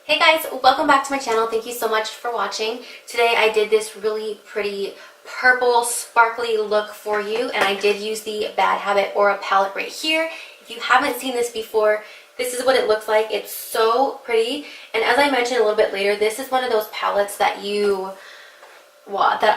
Hey guys, welcome back to my channel. Thank you so much for watching. Today I did this really pretty purple sparkly look for you, and I did use the Bad Habit Aura palette right here. If you haven't seen this before, this is what it looks like. It's so pretty, and as I mentioned a little bit later, this is one of those palettes that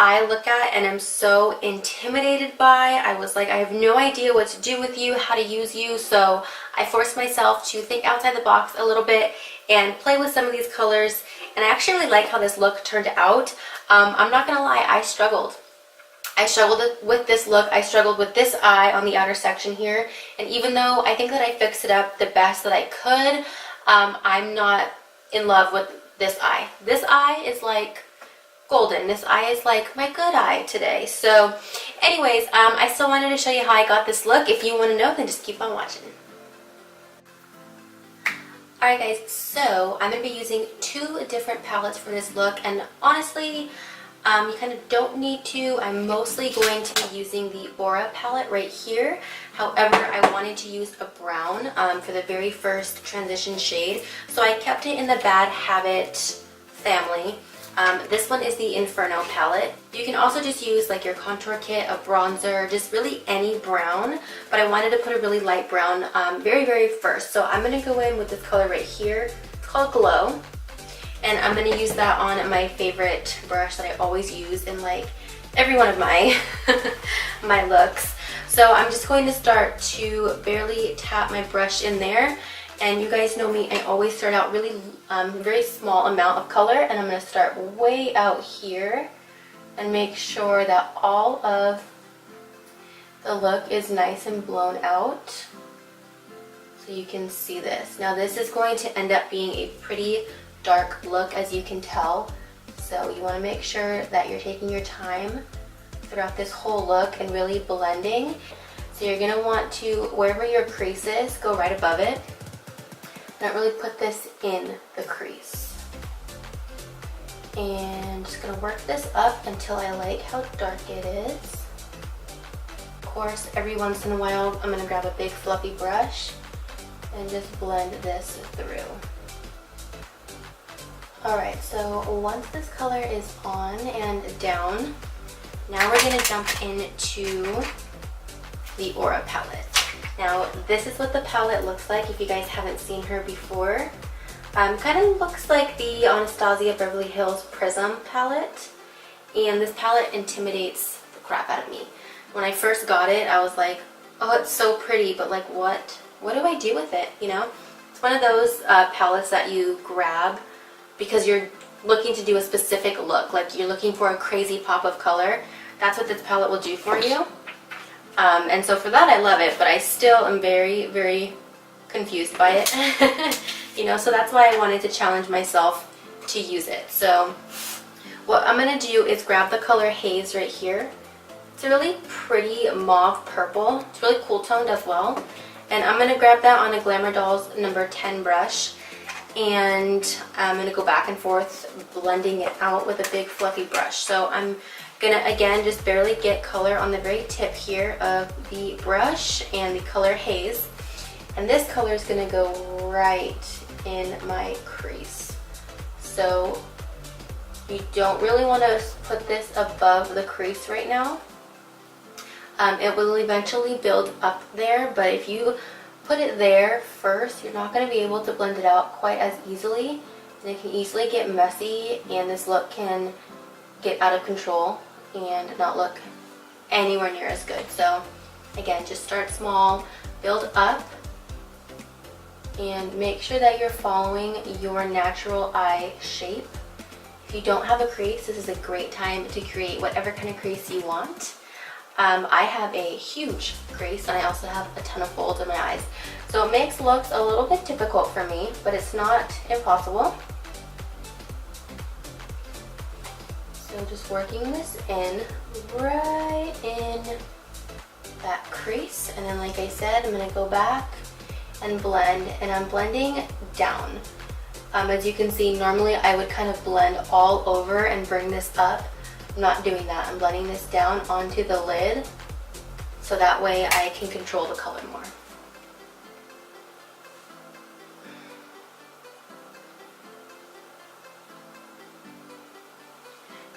I look at and I'm so intimidated by. I was like, I have no idea what to do with you, how to use you, so I forced myself to think outside the box a little bit and play with some of these colors, and I actually really like how this look turned out. I'm not gonna lie, I struggled with this look. I struggled with this eye on the outer section here, and even though I think that I fixed it up the best that I could, I'm not in love with this eye. This eye is like golden. This eye is like my good eye today. So anyways, I still wanted to show you how I got this look. If you want to know, then just keep on watching. Alright guys, so I'm going to be using two different palettes for this look, and honestly, you kind of don't need to. I'm mostly going to be using the Aura palette right here. However, I wanted to use a brown for the very first transition shade, so I kept it in the Bad Habit family. This one is the Inferno palette. You can also just use like your contour kit, a bronzer, just really any brown, but I wanted to put a really light brown very first. So I'm going to go in with this color right here. It's called Glow, and I'm going to use that on my favorite brush that I always use in like every one of my my looks. So I'm just going to start to barely tap my brush in there. And you guys know me, I always start out really very small amount of color, and I'm going to start way out here and make sure that all of the look is nice and blown out so you can see this. Now this is going to end up being a pretty dark look, as you can tell, so you want to make sure that you're taking your time throughout this whole look and really blending. So you're going to want to, wherever your crease is, go right above it. Not really put this in the crease, and just gonna work this up until I like how dark it is. Of course, every once in a while I'm gonna grab a big fluffy brush and just blend this through. Alright, so once this color is on and down, now we're gonna jump into the Aura palette. Now this is what the palette looks like if you guys haven't seen her before. Kind of looks like the Anastasia Beverly Hills Prism palette, and this palette intimidates the crap out of me. When I first got it, I was like, oh, it's so pretty, but like what do I do with it, you know? It's one of those palettes that you grab because you're looking to do a specific look, like you're looking for a crazy pop of color. That's what this palette will do for you. And so for that I love it, but I still am very confused by it. You know, so that's why I wanted to challenge myself to use it. So what I'm going to do is grab the color Haze right here. It's a really pretty mauve purple. It's really cool toned as well. And I'm going to grab that on a Glamour Dolls number 10 brush. And I'm going to go back and forth blending it out with a big fluffy brush. So I'm gonna again just barely get color on the very tip here of the brush and the color Haze, and this color is gonna go right in my crease. So you don't really want to put this above the crease right now. It will eventually build up there, but if you put it there first, you're not going to be able to blend it out quite as easily, and it can easily get messy, and this look can get out of control and not look anywhere near as good. So again, just start small, build up, and make sure that you're following your natural eye shape. If you don't have a crease, this is a great time to create whatever kind of crease you want. I have a huge crease, and I also have a ton of folds in my eyes, so it makes looks a little bit difficult for me, but it's not impossible. So just working this in right in that crease, and then like I said, I'm going to go back and blend, and I'm blending down. As you can see, normally I would kind of blend all over and bring this up. I'm not doing that. I'm blending this down onto the lid so that way I can control the color more.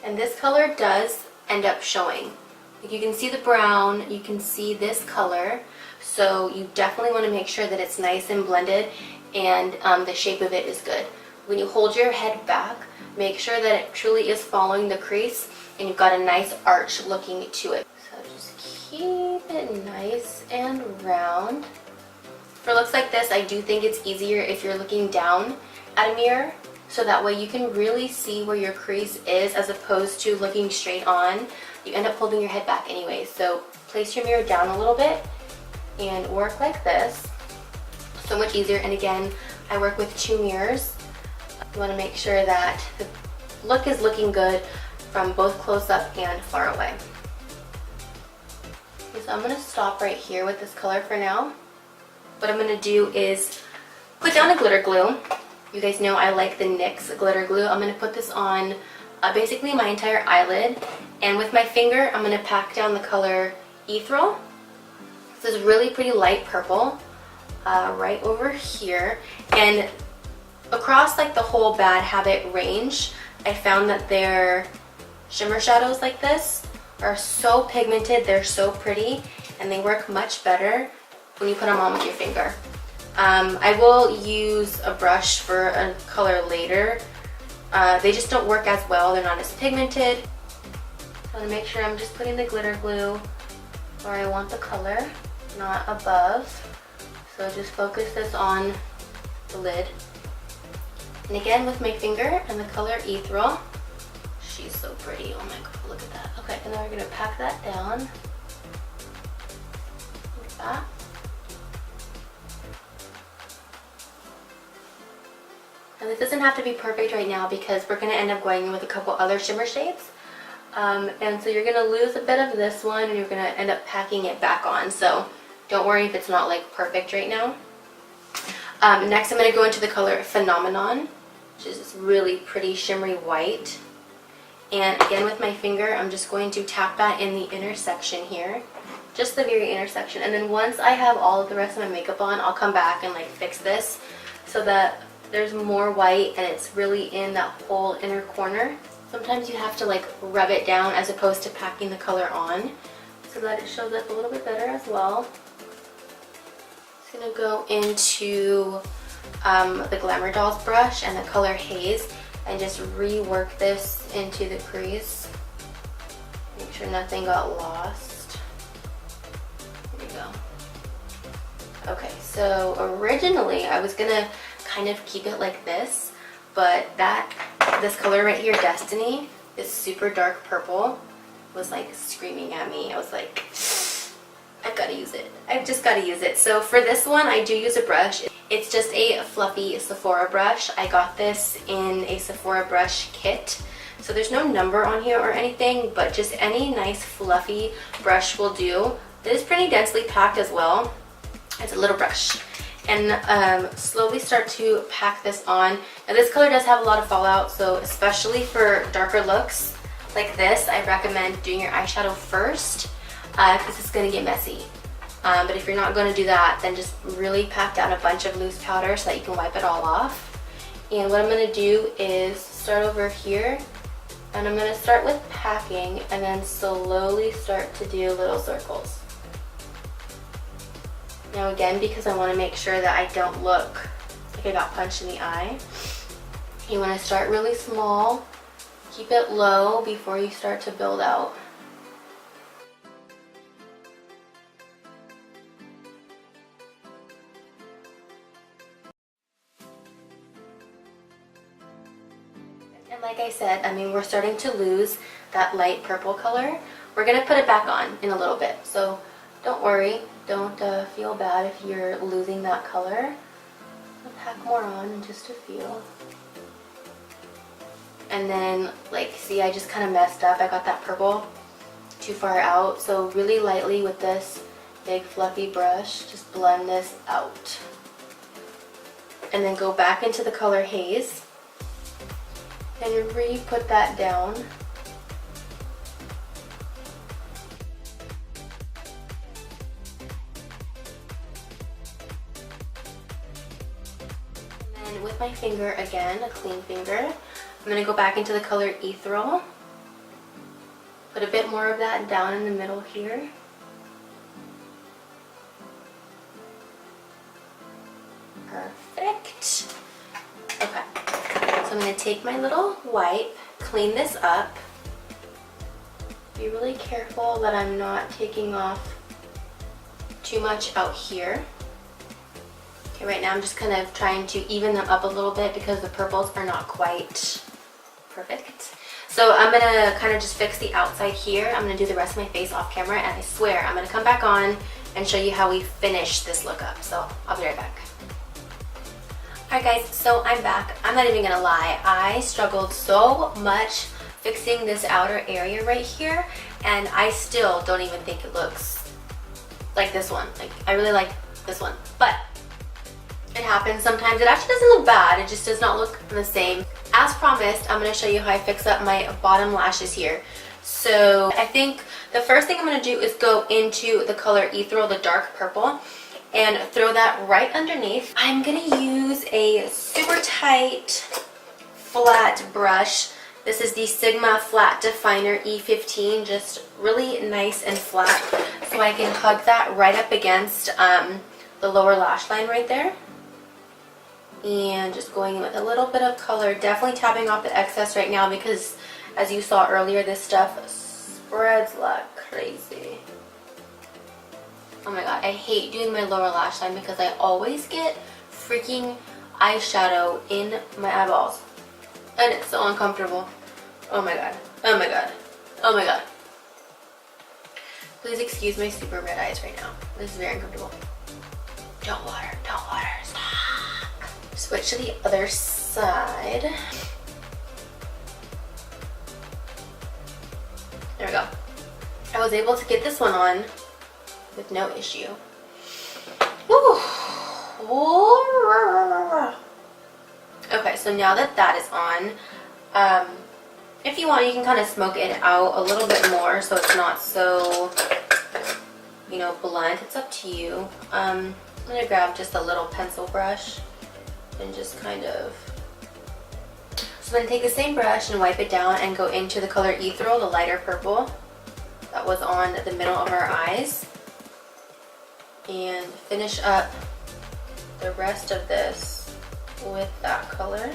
And this color does end up showing. Like you can see the brown, you can see this color, so you definitely want to make sure that it's nice and blended and the shape of it is good. When you hold your head back, make sure that it truly is following the crease and you've got a nice arch looking to it. So just keep it nice and round. For looks like this, I do think it's easier if you're looking down at a mirror, so that way you can really see where your crease is as opposed to looking straight on. You end up holding your head back anyway, so place your mirror down a little bit and work like this. So much easier. And again, I work with 2 mirrors. You want to make sure that the look is looking good from both close up and far away. Okay, so I'm going to stop right here with this color for now. What I'm going to do is put down a glitter glue. You guys know I like the NYX glitter glue. I'm going to put this on basically my entire eyelid, and with my finger I'm going to pack down the color Ethereal. This is really pretty light purple right over here, and across like the whole Bad Habit range I found that their shimmer shadows like this are so pigmented, they're so pretty, and they work much better when you put them on with your finger. I will use a brush for a color later. They just don't work as well, they're not as pigmented. So I want to make sure I'm just putting the glitter glue where I want the color, not above. So just focus this on the lid. And again with my finger and the color Ethereal. She's so pretty, oh my god, look at that. Okay, and then we're going to pack that down like that. And this doesn't have to be perfect right now because we're going to end up going in with a couple other shimmer shades. And so you're going to lose a bit of this one and you're going to end up packing it back on. So don't worry if it's not like perfect right now. Next I'm going to go into the color Phenomenon, which is this really pretty shimmery white. And again with my finger I'm just going to tap that in the intersection here. Just the very intersection. And then once I have all of the rest of my makeup on, I'll come back and like fix this so that there's more white and it's really in that whole inner corner. Sometimes you have to like rub it down as opposed to packing the color on so that it shows up a little bit better as well. Just gonna go into the Glamour Dolls brush and the color Haze and just rework this into the crease. Make sure nothing got lost. There we go. Okay, so originally I was gonna kind of keep it like this, but this color right here, Destiny, this super dark purple, was like screaming at me. I was like, I've got to use it. I've just got to use it. So for this one, I do use a brush. It's just a fluffy Sephora brush. I got this in a Sephora brush kit. So there's no number on here or anything, but just any nice fluffy brush will do. It is pretty densely packed as well. It's a little brush. And slowly start to pack this on. Now this color does have a lot of fallout, so especially for darker looks like this, I recommend doing your eyeshadow first because it's going to get messy. But if you're not going to do that, then just really pack down a bunch of loose powder so that you can wipe it all off. And what I'm going to do is start over here, and I'm going to start with packing and then slowly start to do little circles. Now again, because I want to make sure that I don't look like I got punched in the eye, you want to start really small, keep it low before you start to build out. And like I said, I mean, we're starting to lose that light purple color. We're going to put it back on in a little bit, so don't worry. Don't feel bad if you're losing that color. I'll pack more on in just a few. And then, like, see, I just kind of messed up. I got that purple too far out. So really lightly with this big fluffy brush, just blend this out. And then go back into the color Haze and re-put that down. With my finger again, a clean finger, I'm going to go back into the color Ethereal Put a bit more of that down in the middle here. Perfect. Okay, so I'm going to take my little wipe, clean this up. Be really careful that I'm not taking off too much out here. Okay, right now I'm just kind of trying to even them up a little bit because the purples are not quite perfect. So I'm gonna kind of just fix the outside here. I'm gonna do the rest of my face off camera, and I swear I'm gonna come back on and show you how we finish this look up. So I'll be right back. Alright guys, so I'm back. I'm not even gonna lie, I struggled so much fixing this outer area right here, and I still don't even think it looks like this one. Like, I really like this one, but it happens sometimes. It actually doesn't look bad, it just does not look the same. As promised, I'm going to show you how I fix up my bottom lashes here. So I think the first thing I'm going to do is go into the color Ethereal, the dark purple, and throw that right underneath. I'm going to use a super tight flat brush. This is the Sigma Flat Definer E15, just really nice and flat, so I can hug that right up against the lower lash line right there. And just going in with a little bit of color, definitely tapping off the excess right now because, as you saw earlier, this stuff spreads like crazy. Oh my god, I hate doing my lower lash line because I always get freaking eyeshadow in my eyeballs. And it's so uncomfortable. Oh my god. Oh my god. Oh my god. Please excuse my super red eyes right now. This is very uncomfortable. Don't water. Don't water. Stop. Switch to the other side. There we go. I was able to get this one on with no issue. Woo. Okay, so now that that is on, if you want, you can kind of smoke it out a little bit more so it's not so, you know, blunt. It's up to you. I'm gonna grab just a little pencil brush and just kind of, so I'm gonna take the same brush and wipe it down and go into the color Ethereal, the lighter purple that was on the middle of our eyes, and finish up the rest of this with that color.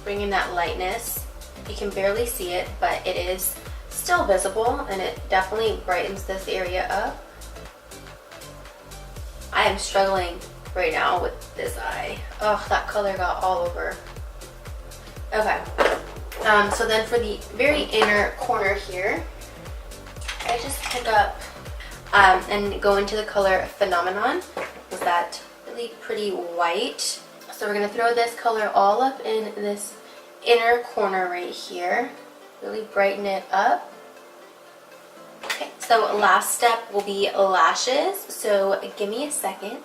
Bring in that lightness. You can barely see it, but it is still visible and it definitely brightens this area up. I am struggling right now with this eye. Oh, that color got all over. Okay, so then for the very inner corner here, I just pick up and go into the color Phenomenon with that really pretty white. So we're gonna throw this color all up in this inner corner right here. Really brighten it up. Okay, so last step will be lashes. So give me a second.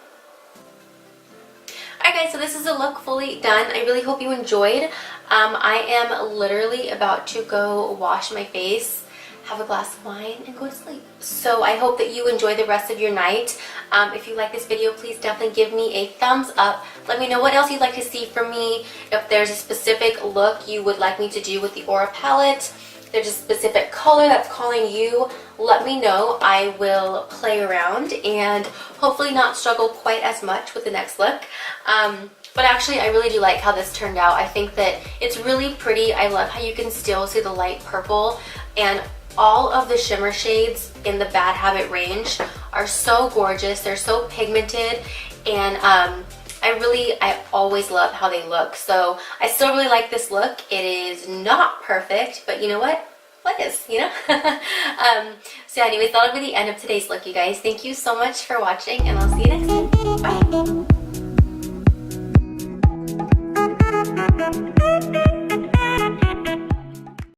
Alright guys, so this is a look fully done. I really hope you enjoyed. I am literally about to go wash my face, have a glass of wine, and go to sleep. So I hope that you enjoy the rest of your night. If you like this video, please definitely give me a thumbs up. Let me know what else you'd like to see from me. If there's a specific look you would like me to do with the Aura palette, if there's a specific color that's calling you, let me know. I will play around and hopefully not struggle quite as much with the next look. But actually, I really do like how this turned out. I think that it's really pretty. I love how you can still see the light purple, and all of the shimmer shades in the Bad Habit range are so gorgeous. They're so pigmented, and I always love how they look. So I still really like this look. It is not perfect, but you know what? What is, you know? So anyways, that'll be the end of today's look, you guys. Thank you so much for watching, and I'll see you next time. Bye.